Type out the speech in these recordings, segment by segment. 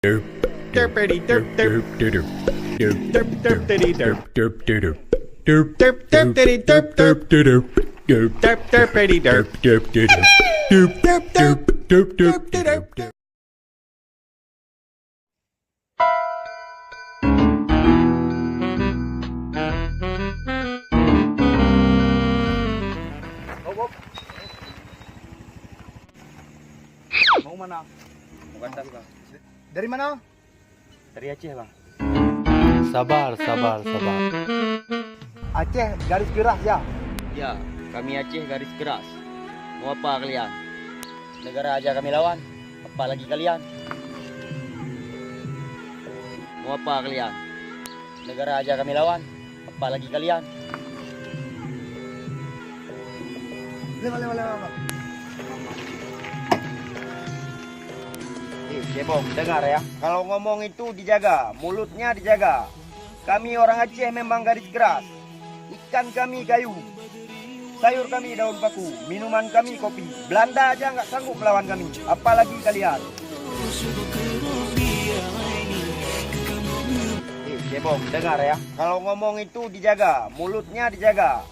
Derpity derp derp derp derp derpity derp derp derp derp derp derpity derp derp derp derp derpity derp derp derp derp derp derp derp derp. Mau mana? Bukan bang. Dari mana? Dari Aceh bang. Sabar. Aceh, garis keras ya. Ya, kami Aceh garis keras. Mau apa kalian? Negara aja kami lawan. Apalagi kalian? Mau apa kalian? Negara aja kami lawan. Apalagi kalian? Lewat. Cebong, dengar ya. Kalau ngomong itu dijaga, mulutnya dijaga. Kami orang Aceh memang garis keras. Ikan kami kayu, sayur kami daun paku, minuman kami kopi. Belanda aja nggak sanggup melawan kami, apalagi kalian. Cebong, dengar ya. Kalau ngomong itu dijaga, mulutnya dijaga.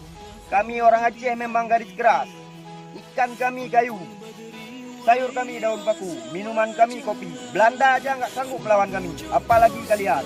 Kami orang Aceh memang garis keras. Ikan kami kayu, sayur kami daun paku, minuman kami kopi. Belanda aja nggak sanggup melawan kami, apalagi kalian.